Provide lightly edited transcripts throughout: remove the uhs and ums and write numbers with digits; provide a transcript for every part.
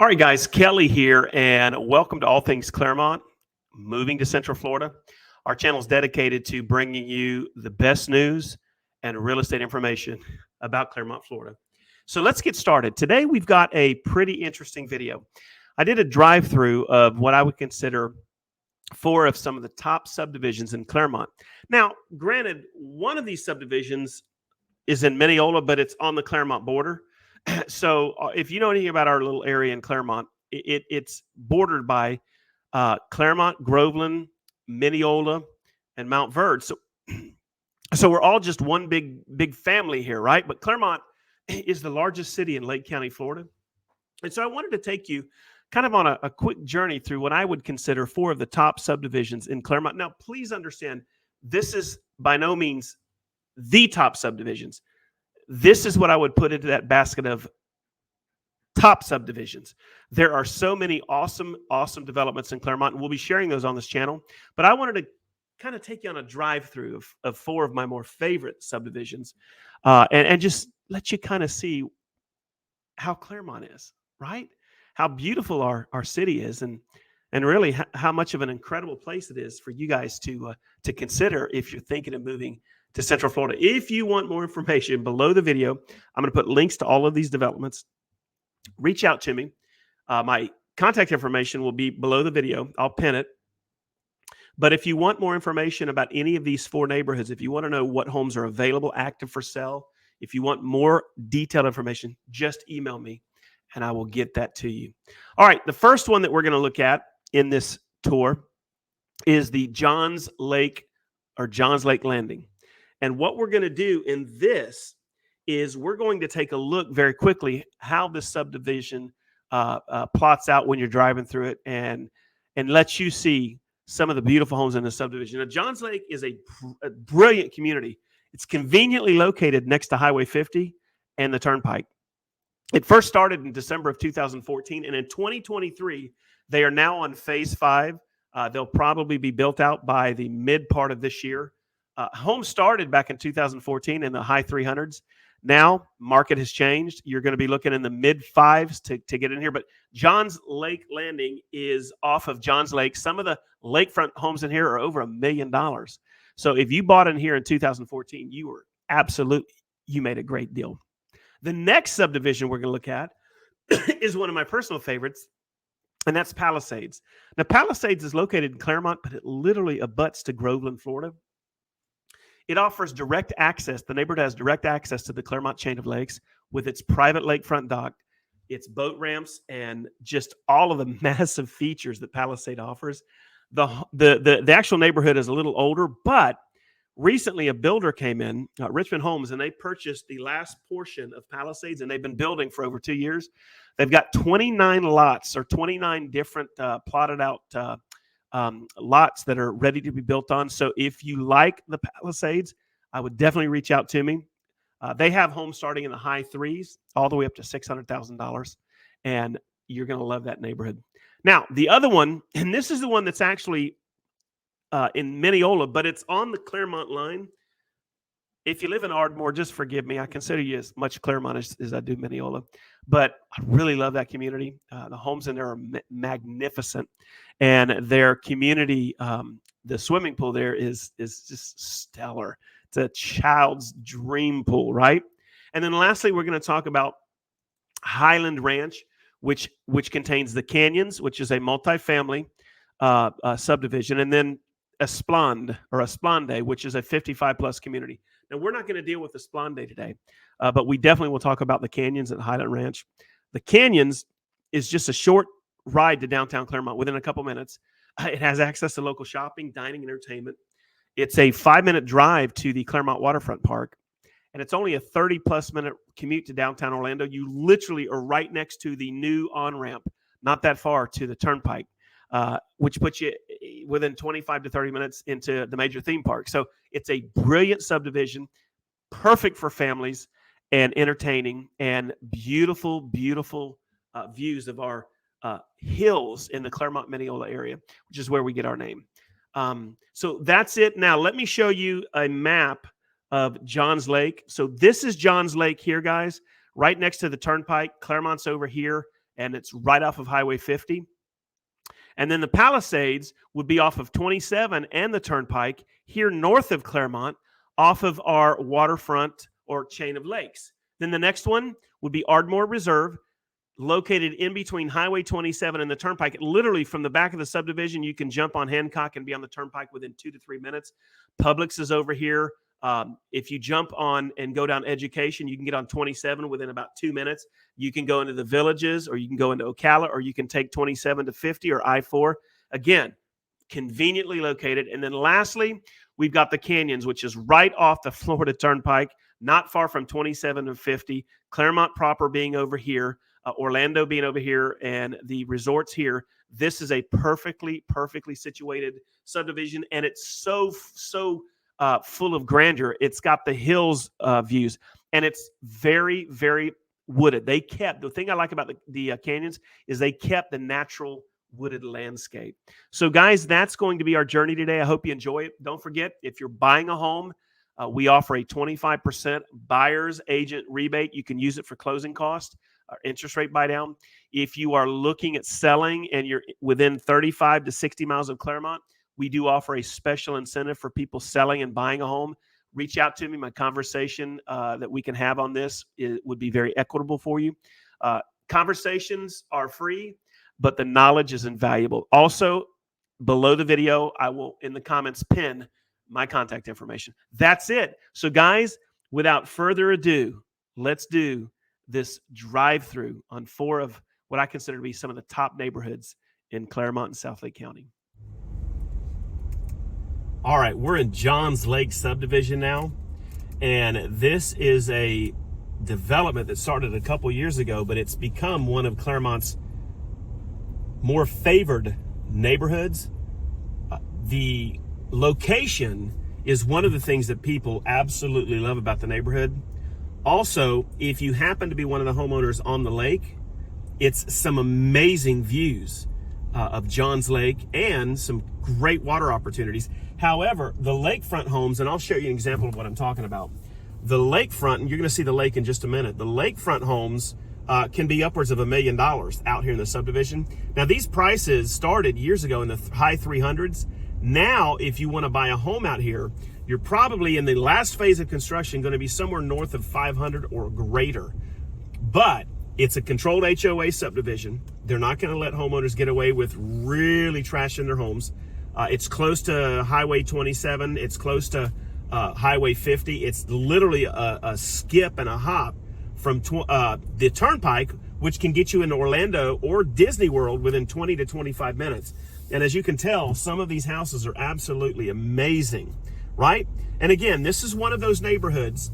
All right, guys, Kelly here, and welcome to All Things Clermont, moving to Central Florida. Our channel is dedicated to bringing you the best news and real estate information about Clermont, Florida. So let's get started. Today, we've got a pretty interesting video. I did a drive-through of what I would consider four of some of the top subdivisions in Clermont. Now, granted, one of these subdivisions is in Mineola, but it's on the Clermont border. So if you know anything about our little area in Clermont, it's bordered by Clermont, Groveland, Mineola, and Mount Verde. So we're all just one big family here, right? But Clermont is the largest city in Lake County, Florida. And so I wanted to take you kind of on a quick journey through what I would consider four of the top subdivisions in Clermont. Now, please understand, this is by no means the top subdivisions. This is what I would put into that basket of top subdivisions. There are so many awesome developments in Clermont, and we'll be sharing those on this channel. But I wanted to kind of take you on a drive-through of four of my more favorite subdivisions and just let you kind of see how Clermont is, right? How beautiful our city is, and really how much of an incredible place it is for you guys to consider if you're thinking of moving to Central Florida. If you want more information, below the video, I'm going to put links to all of these developments. Reach out to me. My contact information will be below the video. I'll pin it. But if you want more information about any of these four neighborhoods, if you want to know what homes are available, active for sale, if you want more detailed information, just email me and I will get that to you. All right, the first one that we're going to look at in this tour is the Johns Lake Landing. And what we're going to do in this is we're going to take a look very quickly how this subdivision plots out when you're driving through it and let you see some of the beautiful homes in the subdivision. Now, Johns Lake is a brilliant community. It's conveniently located next to Highway 50 and the Turnpike. It first started in December of 2014, and in 2023, they are now on phase 5. They'll probably be built out by the mid part of this year. Homes started back in 2014 in the high 300s. Now, market has changed. You're going to be looking in the mid 5s to get in here. But Johns Lake Landing is off of Johns Lake. Some of the lakefront homes in here are over $1 million. So if you bought in here in 2014, you made a great deal. The next subdivision we're going to look at is one of my personal favorites, and that's Palisades. Now, Palisades is located in Clermont, but it literally abuts to Groveland, Florida. It offers direct access. The neighborhood has direct access to the Clermont chain of lakes with its private lakefront dock, its boat ramps, and just all of the massive features that Palisade offers. The actual neighborhood is a little older, but recently a builder came in, Richmond Homes, and they purchased the last portion of Palisades, and they've been building for over 2 years. They've got 29 lots or 29 different plotted out lots that are ready to be built on. So if you like the Palisades, I would definitely reach out to me. They have homes starting in the high 3s all the way up to $600,000, and you're going to love that neighborhood. Now, the other one, and this is the one that's actually in Mineola, but it's on the Clermont line. If you live in Ardmore, just forgive me. I consider you as much Clermont as I do Mineola, but I really love that community. The homes in there are magnificent, and their community, the swimming pool there is just stellar. It's a child's dream pool, right? And then lastly, we're going to talk about Highland Ranch, which contains the Canyons, which is a multifamily subdivision, and then Esplande, which is a 55-plus community. Now, we're not going to deal with Esplande today, but we definitely will talk about the Canyons at Highland Ranch. The Canyons is just a short ride to downtown Clermont within a couple minutes. It has access to local shopping, dining, and entertainment. It's a 5-minute drive to the Clermont Waterfront Park, and it's only a 30-plus minute commute to downtown Orlando. You literally are right next to the new on-ramp, not that far, to the Turnpike. Which puts you within 25 to 30 minutes into the major theme park. So it's a brilliant subdivision, perfect for families and entertaining, and beautiful views of our hills in the Clermont Mineola area, which is where we get our name. So that's it. Now, let me show you a map of Johns Lake. So this is Johns Lake here, guys, right next to the Turnpike. Clermont's over here, and it's right off of Highway 50. And then the Palisades would be off of 27 and the Turnpike here north of Clermont, off of our waterfront or chain of lakes. Then the next one would be Ardmore Reserve, located in between Highway 27 and the Turnpike. Literally from the back of the subdivision, you can jump on Hancock and be on the Turnpike within 2 to 3 minutes. Publix is over here. If you jump on and go down Education, you can get on 27 within about 2 minutes. You can go into the Villages, or you can go into Ocala, or you can take 27 to 50 or I-4. Again, conveniently located. And then lastly, we've got the Canyons, which is right off the Florida Turnpike, not far from 27 to 50. Clermont proper being over here, Orlando being over here, and the resorts here. This is a perfectly situated subdivision, and it's so full of grandeur. It's got the hills views, and it's very wooded. The thing I like about the Canyons is they kept the natural wooded landscape. So guys, that's going to be our journey today. I hope you enjoy it. Don't forget, if you're buying a home, we offer a 25% buyer's agent rebate. You can use it for closing costs, interest rate buy down. If you are looking at selling and you're within 35 to 60 miles of Clermont, we do offer a special incentive for people selling and buying a home. Reach out to me. My conversation that we can have on this would be very equitable for you. Conversations are free, but the knowledge is invaluable. Also, below the video, I will, in the comments, pin my contact information. That's it. So guys, without further ado, let's do this drive-through on 4 of what I consider to be some of the top neighborhoods in Clermont and Southlake County. All right, we're in Johns Lake subdivision now, and this is a development that started a couple years ago, but it's become one of Clermont's more favored neighborhoods. The location is one of the things that people absolutely love about the neighborhood. Also, if you happen to be one of the homeowners on the lake, it's some amazing views of Johns Lake and some great water opportunities. However, the lakefront homes, and I'll show you an example of what I'm talking about. The lakefront, and you're going to see the lake in just a minute, the lakefront homes can be upwards of $1 million out here in the subdivision. Now, these prices started years ago in the high 300s. Now, if you want to buy a home out here, you're probably in the last phase of construction going to be somewhere north of 500 or greater. But it's a controlled HOA subdivision. They're not going to let homeowners get away with really trashing their homes. It's close to Highway 27. It's close to Highway 50. It's literally a skip and a hop from the Turnpike, which can get you into Orlando or Disney World within 20 to 25 minutes. And as you can tell, some of these houses are absolutely amazing, right? And again, this is one of those neighborhoods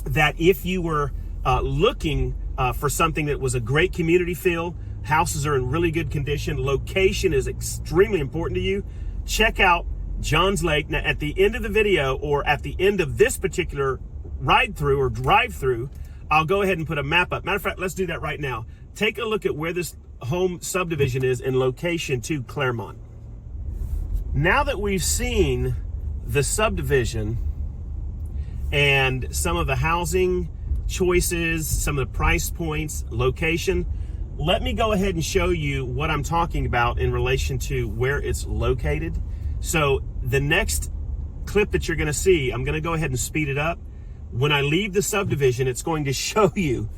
that if you were looking for something that was a great community feel, houses are in really good condition, location is extremely important to you, check out Johns Lake. Now, at the end of the video, or at the end of this particular ride-through or drive-through, I'll go ahead and put a map up. Matter of fact, let's do that right now. Take a look at where this home subdivision is in location to Clermont. Now that we've seen the subdivision and some of the housing choices, some of the price points, location, let me go ahead and show you what I'm talking about in relation to where it's located. So the next clip that you're going to see, I'm going to go ahead and speed it up. When I leave the subdivision, it's going to show you,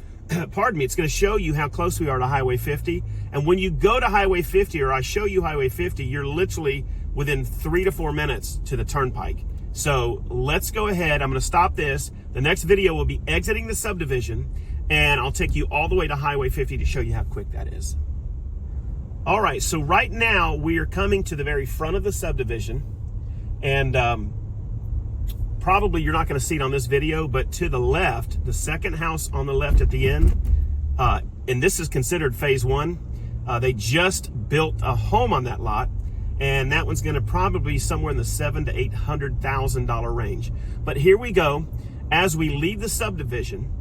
pardon me, it's going to show you how close we are to Highway 50. And when you go to Highway 50, or I show you Highway 50, you're literally within 3 to 4 minutes to the Turnpike. So let's go ahead. I'm going to stop this. The next video will be exiting the subdivision, and I'll take you all the way to Highway 50 to show you how quick that is. All right, so right now we are coming to the very front of the subdivision, and probably you're not going to see it on this video, but to the left, the second house on the left at the end, and this is considered phase 1. They just built a home on that lot, and that one's going to probably be somewhere in the $700,000 to $800,000 range. But here we go. As we leave the subdivision,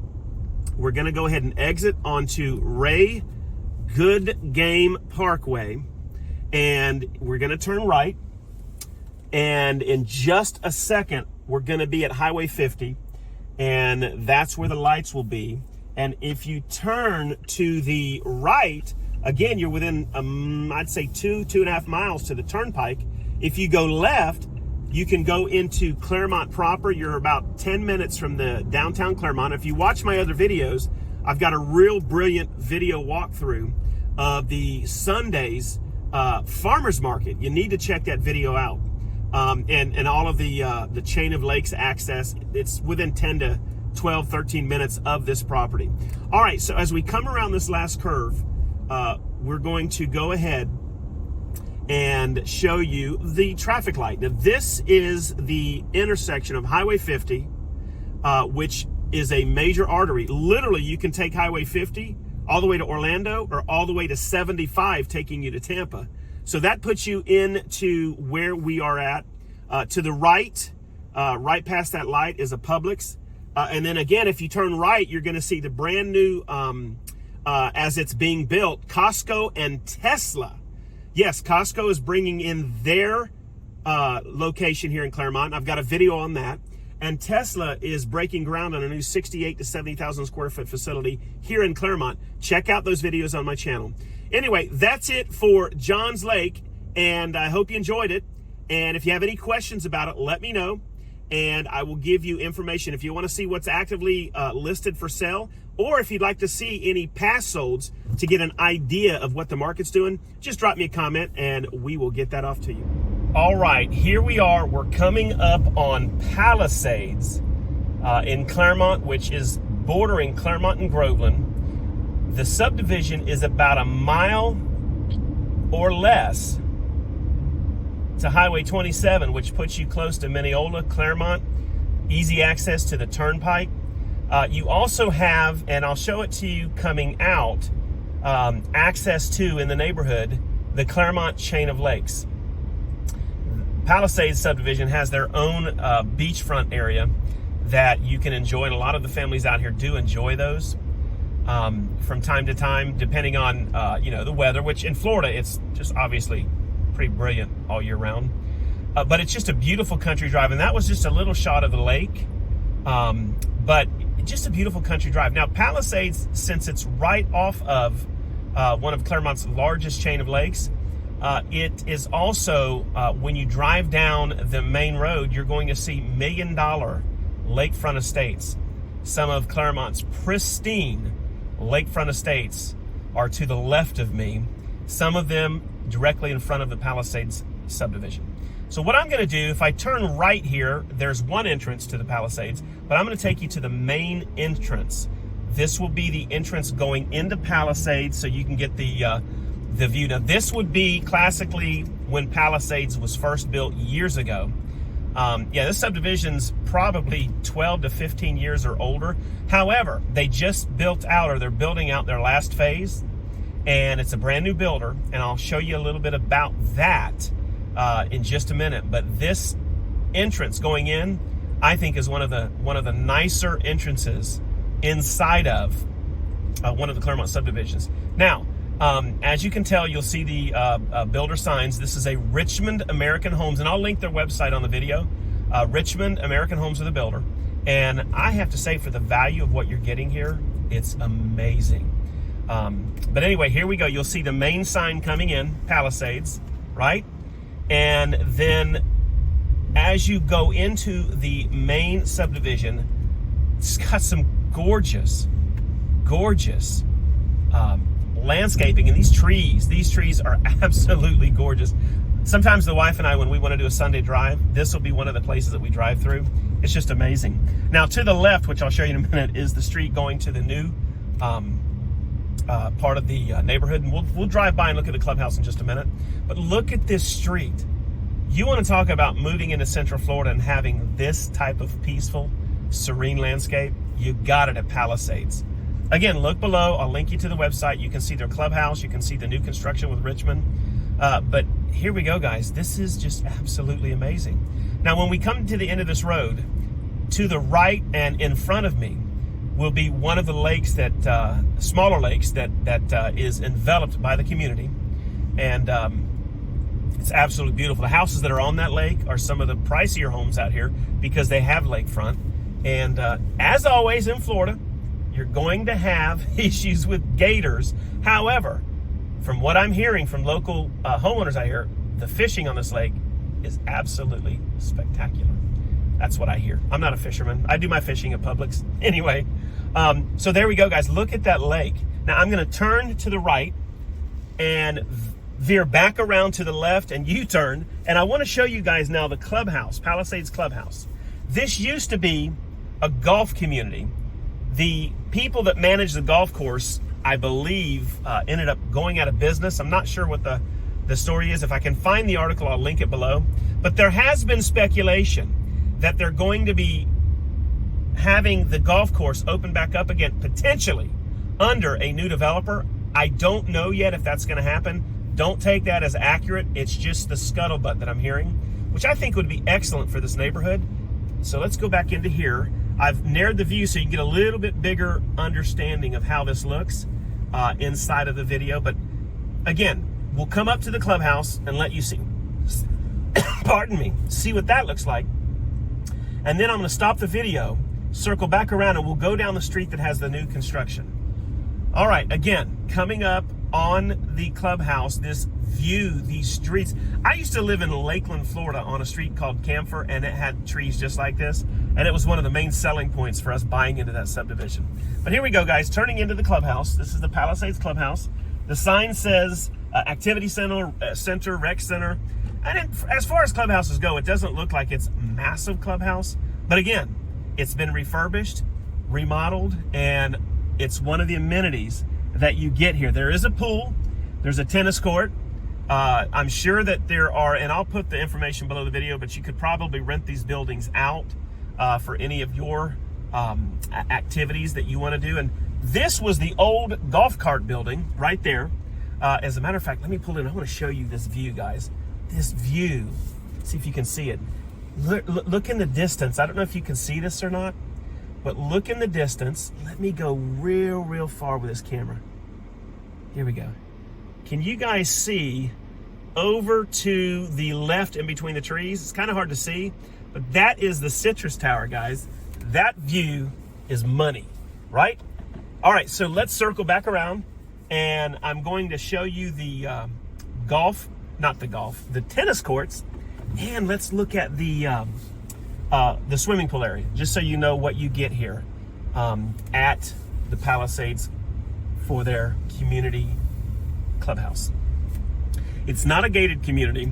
we're going to go ahead and exit onto Ray Good Game Parkway, and we're going to turn right. And in just a second, we're going to be at Highway 50, and that's where the lights will be. And if you turn to the right, again, you're within, I'd say 2.5 miles to the turnpike. If you go left, you can go into Clermont proper. You're about 10 minutes from the downtown Clermont. If you watch my other videos, I've got a real brilliant video walkthrough of the Sunday's farmers market. You need to check that video out. And all of the chain of lakes access. It's within 10 to 12, 13 minutes of this property. All right, so as we come around this last curve, we're going to go ahead and show you the traffic light. Now, this is the intersection of Highway 50, which is a major artery. Literally, you can take Highway 50 all the way to Orlando or all the way to 75, taking you to Tampa. So that puts you into where we are at. To the right, right past that light is a Publix. And then again, if you turn right, you're going to see the brand new, as it's being built, Costco and Tesla. Yes, Costco is bringing in their location here in Clermont. I've got a video on that. And Tesla is breaking ground on a new 68 to 70,000 square foot facility here in Clermont. Check out those videos on my channel. Anyway, that's it for Johns Lake, and I hope you enjoyed it. And if you have any questions about it, let me know, and I will give you information. If you want to see what's actively listed for sale, or if you'd like to see any past solds to get an idea of what the market's doing, just drop me a comment and we will get that off to you. All right, here we are. We're coming up on Palisades in Clermont, which is bordering Clermont and Groveland. The subdivision is about a mile or less to Highway 27, which puts you close to Mineola, Clermont, easy access to the turnpike. You also have, and I'll show it to you coming out, access to, in the neighborhood, the Clermont chain of lakes. Palisades subdivision has their own beachfront area that you can enjoy, and a lot of the families out here do enjoy those from time to time, depending on the weather, which in Florida, it's just obviously pretty brilliant all year round. But it's just a beautiful country drive, and that was just a little shot of the lake. But just a beautiful country drive. Now, Palisades, since it's right off of one of Clermont's largest chain of lakes, it is also, when you drive down the main road, you're going to see $1 million lakefront estates. Some of Clermont's pristine lakefront estates are to the left of me, some of them directly in front of the Palisades subdivision. So what I'm going to do, if I turn right here, there's one entrance to the Palisades, but I'm going to take you to the main entrance. This will be the entrance going into Palisades, so you can get the view. Now, this would be classically when Palisades was first built years ago. This subdivision's probably 12 to 15 years or older. However, they just built out, or they're building out their last phase, and it's a brand new builder, and I'll show you a little bit about that in just a minute. But this entrance going in, I think, is one of the nicer entrances inside of one of the Clermont subdivisions. Now, as you can tell, you'll see the builder signs. This is a Richmond American Homes, and I'll link their website on the video. Richmond American Homes are the builder, and I have to say, for the value of what you're getting here, it's amazing. But anyway, here we go. You'll see the main sign coming in, Palisades, right? And then as you go into the main subdivision, it's got some gorgeous landscaping, and these trees are absolutely gorgeous. Sometimes the wife and I, when we want to do a Sunday drive, this will be one of the places that we drive through. It's just amazing. Now, to the left, which I'll show you in a minute, is the street going to the new part of the neighborhood, and we'll drive by and look at the clubhouse in just a minute. But look at this street. You want to talk about moving into Central Florida and having this type of peaceful, serene landscape? You got it at Palisades. Again, look below. I'll link you to the website. You can see their clubhouse. You can see the new construction with Richmond. But here we go, guys. This is just absolutely amazing. Now, when we come to the end of this road, to the right and in front of me will be one of the lakes that, smaller lakes that is enveloped by the community. And it's absolutely beautiful. The houses that are on that lake are some of the pricier homes out here because they have lakefront. And as always in Florida, you're going to have issues with gators. However, from what I'm hearing from local homeowners I hear, the fishing on this lake is absolutely spectacular. That's what I hear. I'm not a fisherman. I do my fishing at Publix. Anyway, so there we go, guys. Look at that lake. Now I'm going to turn to the right and veer back around to the left and U-turn. And I want to show you guys now the clubhouse, Palisades Clubhouse. This used to be a golf community. The people that managed the golf course, I believe, ended up going out of business. I'm not sure what the story is. If I can find the article, I'll link it below. But there has been speculation that they're going to be having the golf course open back up again, potentially under a new developer. I don't know yet if that's going to happen. Don't take that as accurate. It's just the scuttlebutt that I'm hearing, which I think would be excellent for this neighborhood. So let's go back into here. I've narrowed the view so you can get a little bit bigger understanding of how this looks inside of the video. But again, we'll come up to the clubhouse and let you see, pardon me, see what that looks like. And then I'm going to stop the video, circle back around, and we'll go down the street that has the new construction. All right, again, coming up on the clubhouse, this view, these streets. I used to live in Lakeland, Florida on a street called Camphor, and it had trees just like this. And it was one of the main selling points for us buying into that subdivision. But here we go, guys, turning into the clubhouse. This is the Palisades Clubhouse. The sign says Activity Center, Rec Center. And as far as clubhouses go, it doesn't look like it's a massive clubhouse. But again, it's been refurbished, remodeled, and it's one of the amenities that you get here. There is a pool. There's a tennis court. I'm sure that there are, and I'll put the information below the video, but you could probably rent these buildings out for any of your activities that you want to do. And this was the old golf cart building right there. As a matter of fact, let me pull in. I want to show you this view, guys. This view. See if you can see it. Look in the distance. I don't know if you can see this or not, but look in the distance. Let me go real far with this camera. Here we go. Can you guys see over to the left in between the trees? It's kind of hard to see, but that is the Citrus Tower, guys. That view is money, right? All right, so let's circle back around, and I'm going to show you the the tennis courts, and let's look at the swimming pool area, just so you know what you get here at the Palisades for their community clubhouse. It's not a gated community,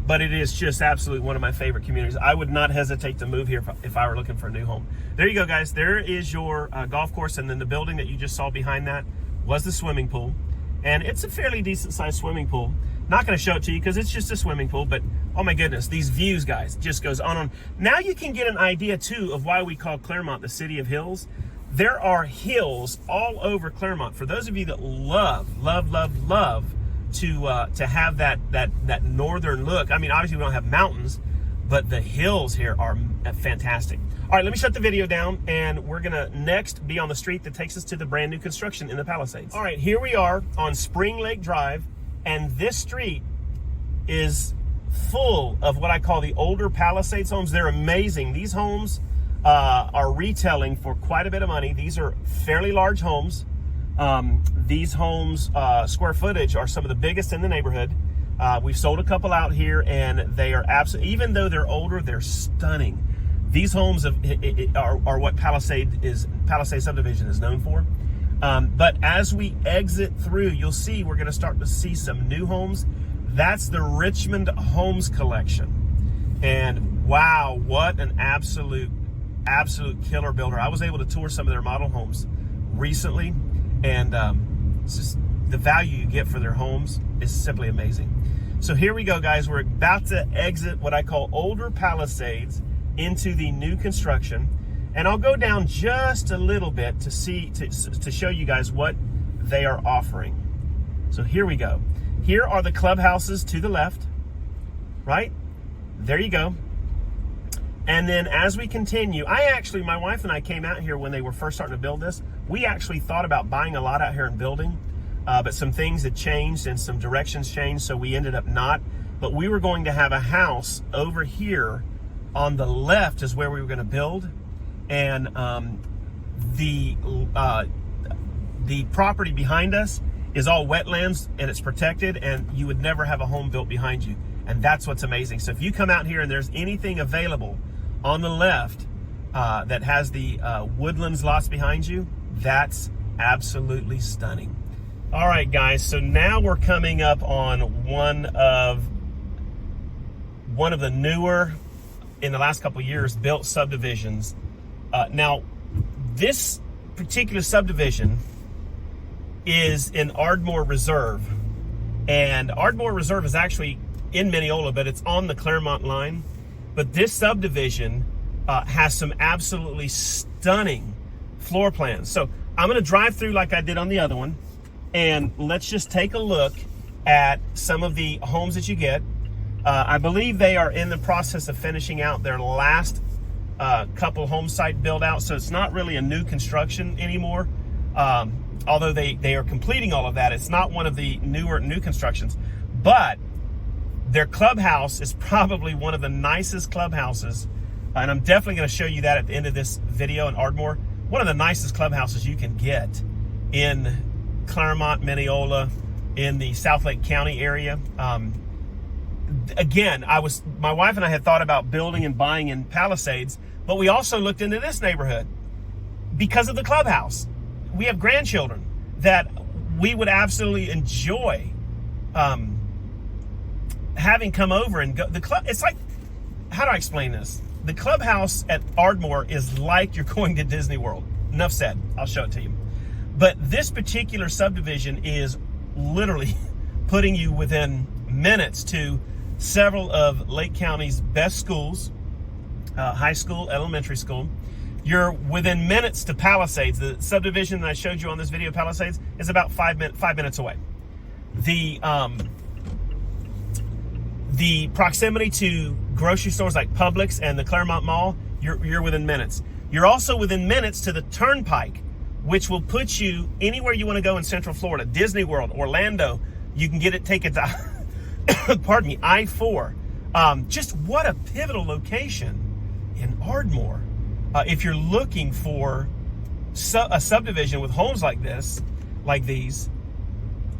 but it is just absolutely one of my favorite communities. I would not hesitate to move here if I were looking for a new home. There you go, guys. There is your golf course, and then the building that you just saw behind that was the swimming pool, and it's a fairly decent sized swimming pool. Not going to show it to you because it's just a swimming pool, but oh my goodness, these views, guys, just goes on and on. Now you can get an idea too of why we call Clermont the city of hills. There are hills all over Clermont. For those of you that love to have that northern look. I mean, obviously we don't have mountains, but the hills here are fantastic. All right, let me shut the video down, and we're gonna next be on the street that takes us to the brand new construction in the Palisades. All right, here we are on Spring Lake Drive, and this street is full of what I call the older Palisades homes. They're amazing. These homes are retailing for quite a bit of money. These are fairly large homes. These homes, square footage, are some of the biggest in the neighborhood. We've sold a couple out here, and they are absolutely, even though they're older, they're stunning. These homes are what Palisades subdivision is known for. But as we exit through, you'll see we're going to start to see some new homes. That's the Richmond Homes Collection. And wow, what an absolute killer builder. I was able to tour some of their model homes recently, and it's just the value you get for their homes is simply amazing. So here we go, guys. We're about to exit what I call older Palisades into the new construction, and I'll go down just a little bit to show you guys what they are offering. So here we go. Here are the clubhouses to the left, right? There you go. And then as we continue, my wife and I came out here when they were first starting to build this. We actually thought about buying a lot out here and building, but some things had changed and some directions changed, so we ended up not. But we were going to have a house over here on the left is where we were going to build. And the property behind us is all wetlands and it's protected, and you would never have a home built behind you. And that's what's amazing. So if you come out here and there's anything available on the left that has the woodlands lots behind you, that's absolutely stunning. All right, guys, so now we're coming up on one of the newer, in the last couple years, built subdivisions. Now, this particular subdivision is in Ardmore Reserve, and Ardmore Reserve is actually in Mineola, but it's on the Clermont line. But this subdivision has some absolutely stunning floor plans. So I'm going to drive through like I did on the other one, and let's just take a look at some of the homes that you get. I believe they are in the process of finishing out their last couple home site build out, so it's not really a new construction anymore. Although they are completing all of that, it's not one of the new constructions. But their clubhouse is probably one of the nicest clubhouses, and I'm definitely going to show you that at the end of this video in Ardmore. One of the nicest clubhouses you can get in Clermont, Mineola, in the South Lake County area. Again, my wife and I had thought about building and buying in Palisades, but we also looked into this neighborhood because of the clubhouse. We have grandchildren that we would absolutely enjoy having come over and go. It's like, how do I explain this? The clubhouse at Ardmore is like you're going to Disney World. Enough said. I'll show it to you. But this particular subdivision is literally putting you within minutes to several of Lake County's best schools, high school, elementary school. You're within minutes to Palisades. The subdivision that I showed you on this video, Palisades, is about 5 minutes away. The proximity to grocery stores like Publix and the Clermont Mall, you're within minutes. You're also within minutes to the Turnpike, which will put you anywhere you want to go in Central Florida. Disney World, Orlando, you can take it to, pardon me, I-4. Just what a pivotal location in Ardmore. If you're looking for a subdivision with homes like these,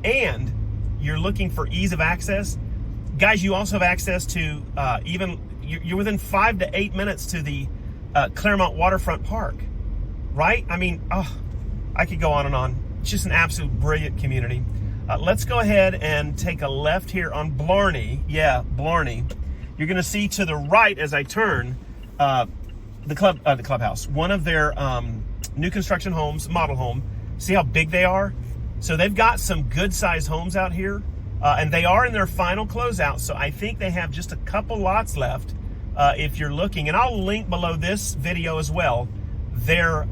and you're looking for ease of access, guys, you also have access to you're within 5 to 8 minutes to the Clermont Waterfront Park, right? I mean, I could go on and on. It's just an absolute brilliant community. Let's go ahead and take a left here on Blarney. Yeah, Blarney. You're going to see to the right as I turn the clubhouse, one of their new construction homes, model home. See how big they are? So they've got some good sized homes out here, and they are in their final closeout. So I think they have just a couple lots left if you're looking. And I'll link below this video as well their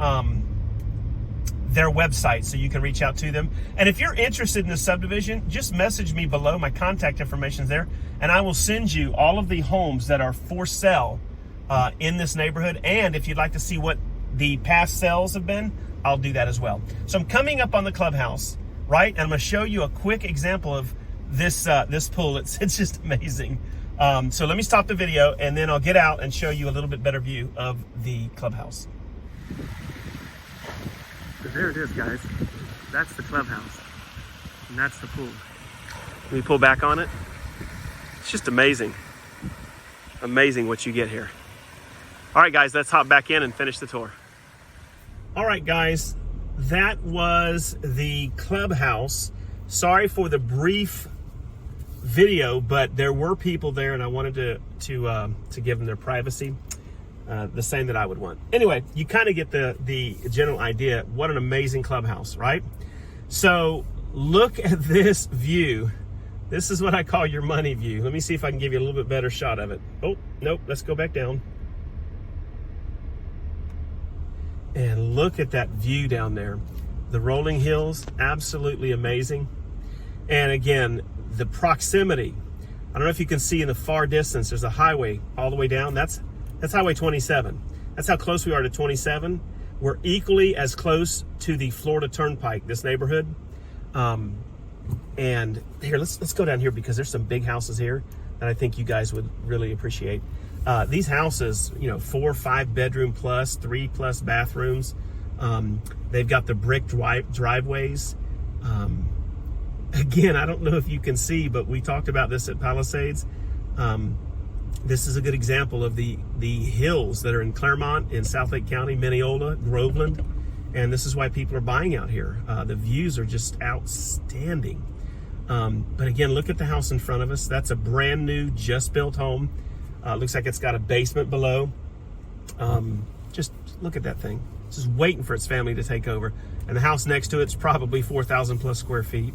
website so you can reach out to them. And if you're interested in this subdivision, just message me below. My contact information is there, and I will send you all of the homes that are for sale in this neighborhood. And if you'd like to see what the past sales have been, I'll do that as well. So I'm coming up on the clubhouse, right? And I'm going to show you a quick example of this pool. It's just amazing. So let me stop the video, and then I'll get out and show you a little bit better view of the clubhouse. So there it is, guys. That's the clubhouse, and that's the pool. Let me pull back on it. It's just amazing. Amazing what you get here. All right, guys, let's hop back in and finish the tour. All right, guys, that was the clubhouse. Sorry for the brief video, but there were people there, and I wanted to give them their privacy, the same that I would want. Anyway, you kind of get the general idea. What an amazing clubhouse, right? So look at this view. This is what I call your money view. Let me see if I can give you a little bit better shot of it. Oh, nope, let's go back down. And look at that view down there. The rolling hills, absolutely amazing. And again, the proximity. I don't know if you can see in the far distance, there's a highway all the way down. That's Highway 27. That's how close we are to 27. We're equally as close to the Florida Turnpike, this neighborhood. And here, let's go down here because there's some big houses here that I think you guys would really appreciate. These houses, 4 or 5 bedroom plus, 3+ bathrooms. They've got the brick driveways. Again, I don't know if you can see, but we talked about this at Palisades. This is a good example of the hills that are in Clermont, in South Lake County, Mineola, Groveland, and this is why people are buying out here. The views are just outstanding. But again, look at the house in front of us. That's a brand new, just built home. Looks like it's got a basement below. Just look at that thing. It's just waiting for its family to take over. And the house next to it's probably 4,000 plus square feet.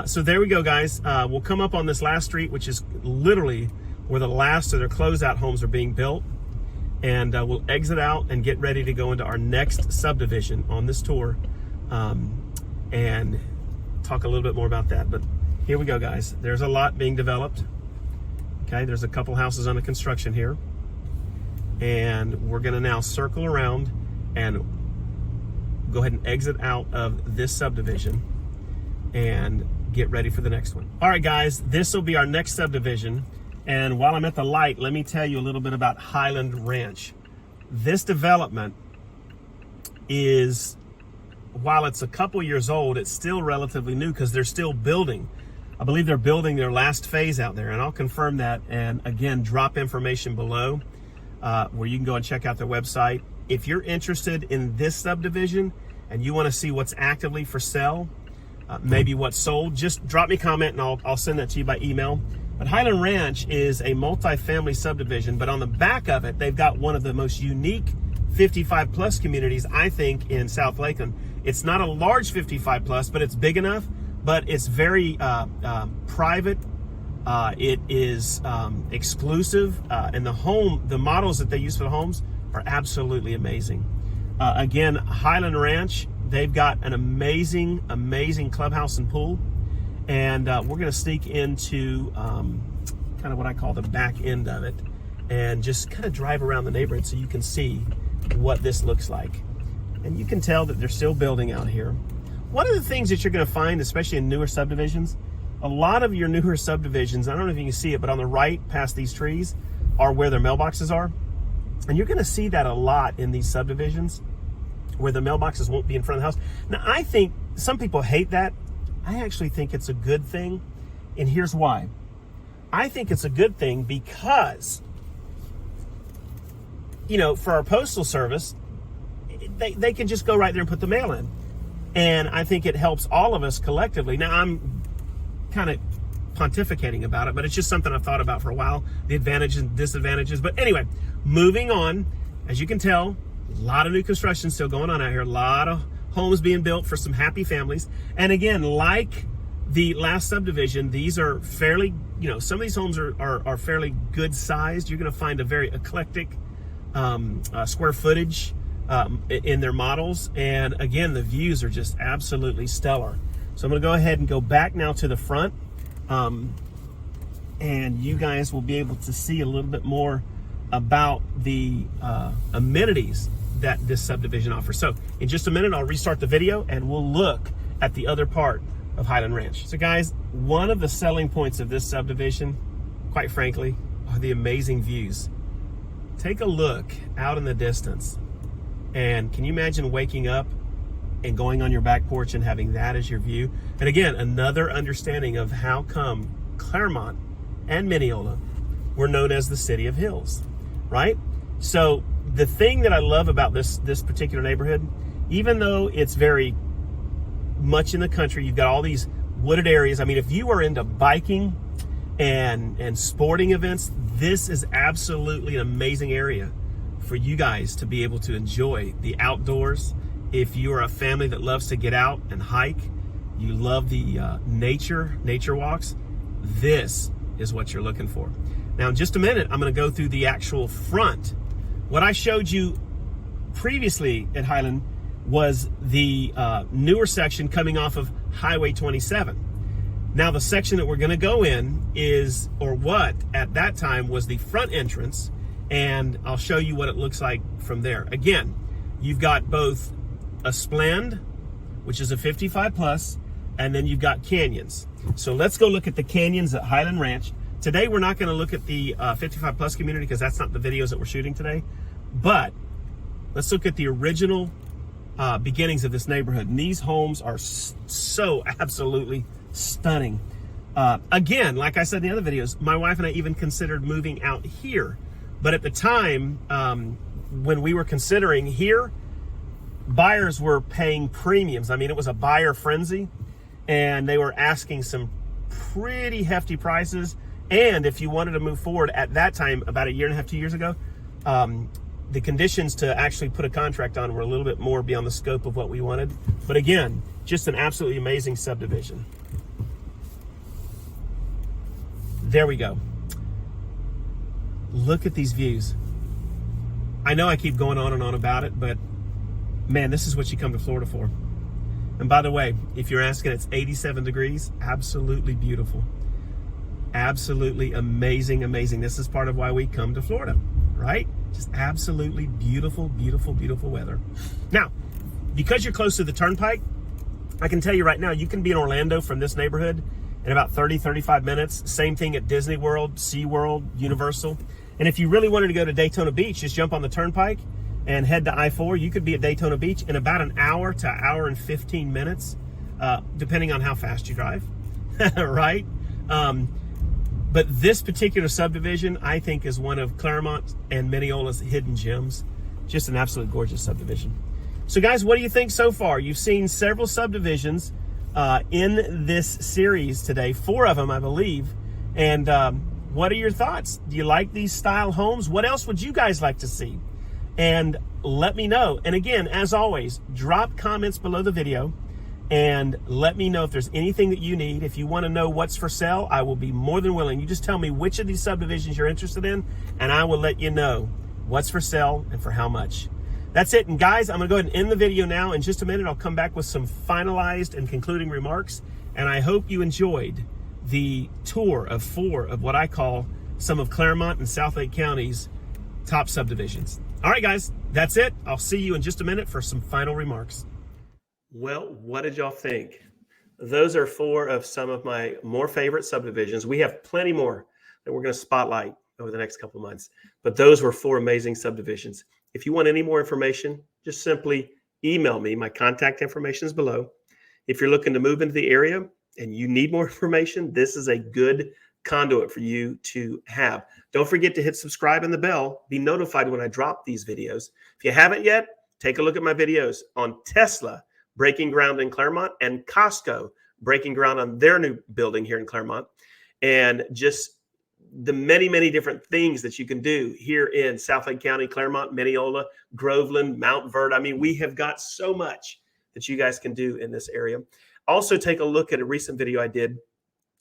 So there we go, guys. We'll come up on this last street, which is literally where the last of their closeout homes are being built. And we'll exit out and get ready to go into our next subdivision on this tour, and talk a little bit more about that. But here we go, guys. There's a lot being developed. Okay, there's a couple houses under construction here. And we're gonna now circle around and go ahead and exit out of this subdivision and get ready for the next one. All right, guys, this will be our next subdivision. And while I'm at the light, let me tell you a little bit about Highland Ranch. This development is, while it's a couple years old, it's still relatively new because they're still building. I believe they're building their last phase out there, and I'll confirm that. And again, drop information below where you can go and check out their website. If you're interested in this subdivision and you want to see what's actively for sale, maybe what's sold, just drop me a comment and I'll send that to you by email. But Highland Ranch is a multi-family subdivision, but on the back of it, they've got one of the most unique 55 plus communities, I think, in South Lakeland. It's not a large 55 plus, but it's big enough, but it's very private. It is exclusive, and the models that they use for the homes are absolutely amazing. Again, Highland Ranch, they've got an amazing, amazing clubhouse and pool. And we're going to sneak into kind of what I call the back end of it and just kind of drive around the neighborhood so you can see what this looks like. And you can tell that they're still building out here. One of the things that you're going to find, especially in newer subdivisions, a lot of your newer subdivisions, I don't know if you can see it, but on the right past these trees are where their mailboxes are. And you're going to see that a lot in these subdivisions where the mailboxes won't be in front of the house. Now, I think some people hate that. I actually think it's a good thing, and here's why. I think it's a good thing because, you know, for our postal service, they can just go right there and put the mail in. And I think it helps all of us collectively. Now, I'm kind of pontificating about it, but it's just something I've thought about for a while, the advantages and disadvantages. But anyway, moving on, as you can tell, a lot of new construction still going on out here, a lot of homes being built for some happy families. And again, like the last subdivision, these are fairly, you know, some of these homes are fairly good sized. You're going to find a very eclectic square footage in their models. And again, the views are just absolutely stellar. So I'm going to go ahead and go back now to the front. And you guys will be able to see a little bit more about the amenities that this subdivision offers. So in just a minute, I'll restart the video and we'll look at the other part of Highland Ranch. So guys, one of the selling points of this subdivision, quite frankly, are the amazing views. Take a look out in the distance, and can you imagine waking up and going on your back porch and having that as your view? And again, another understanding of how come Clermont and Mineola were known as the City of Hills, right? So the thing that I love about this particular neighborhood, even though it's very much in the country, you've got all these wooded areas. I mean, if you are into biking and sporting events, this is absolutely an amazing area for you guys to be able to enjoy the outdoors. If you are a family that loves to get out and hike, you love the nature walks, this is what you're looking for. Now, in just a minute, I'm going to go through the actual front. What I showed you previously at Highland was the newer section coming off of Highway 27. Now, the section that we're going to go in is, or what at that time was the front entrance, and I'll show you what it looks like from there. Again, you've got both a Splend, which is a 55 plus, and then you've got canyons. So let's go look at the canyons at Highland Ranch. Today, we're not going to look at the 55 plus community because that's not the videos that we're shooting today. But let's look at the original beginnings of this neighborhood. And these homes are so absolutely stunning. Again, like I said in the other videos, my wife and I even considered moving out here. But at the time, when we were considering here, buyers were paying premiums. I mean, it was a buyer frenzy, and they were asking some pretty hefty prices. And if you wanted to move forward at that time, about a year and a half, 2 years ago, the conditions to actually put a contract on were a little bit more beyond the scope of what we wanted. But again, just an absolutely amazing subdivision. There we go. Look at these views. I know I keep going on and on about it, but man, this is what you come to Florida for. And by the way, if you're asking, it's 87 degrees. Absolutely beautiful. Absolutely amazing, amazing. This is part of why we come to Florida, right? Just absolutely beautiful, beautiful, beautiful weather. Now, because you're close to the Turnpike, I can tell you right now, you can be in Orlando from this neighborhood in about 30, 35 minutes. Same thing at Disney World, SeaWorld, Universal. And if you really wanted to go to Daytona Beach, just jump on the Turnpike and head to I-4. You could be at Daytona Beach in about an hour to an hour and 15 minutes, depending on how fast you drive, right? But this particular subdivision, I think, is one of Clermont and Mineola's hidden gems. Just an absolute gorgeous subdivision. So guys, what do you think so far? You've seen several subdivisions in this series today, 4 of them, I believe. And what are your thoughts? Do you like these style homes? What else would you guys like to see? And let me know. And again, as always, drop comments below the video and let me know if there's anything that you need. If you want to know what's for sale, I will be more than willing. You just tell me which of these subdivisions you're interested in, and I will let you know what's for sale and for how much. That's it. And guys, I'm going to go ahead and end the video now. In just a minute, I'll come back with some finalized and concluding remarks. And I hope you enjoyed the tour of 4 of what I call some of Clermont and Southlake County's top subdivisions. All right, guys, that's it. I'll see you in just a minute for some final remarks. Well, what did y'all think? Those are 4 of some of my more favorite subdivisions. We have plenty more that we're going to spotlight over the next couple of months, but those were 4 amazing subdivisions. If you want any more information, just simply email me. My contact information is below. If you're looking to move into the area and you need more information, this is a good conduit for you to have. Don't forget to hit subscribe and the bell. Be notified when I drop these videos. If you haven't yet, take a look at my videos on Tesla breaking ground in Clermont and Costco breaking ground on their new building here in Clermont, and just the many, many different things that you can do here in Southlake County, Clermont, Mineola, Groveland, Mount Verde. I mean, we have got so much that you guys can do in this area. Also, take a look at a recent video I did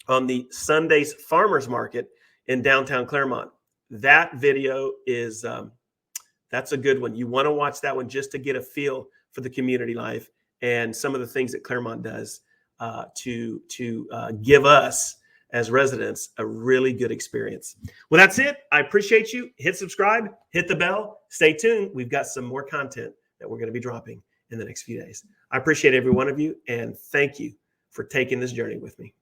on the Sunday's Farmers Market in downtown Clermont. That video is, that's a good one. You want to watch that one just to get a feel for the community life and some of the things that Clermont does to give us as residents a really good experience. Well, that's it. I appreciate you. Hit subscribe, hit the bell, stay tuned. We've got some more content that we're going to be dropping in the next few days. I appreciate every one of you, and thank you for taking this journey with me.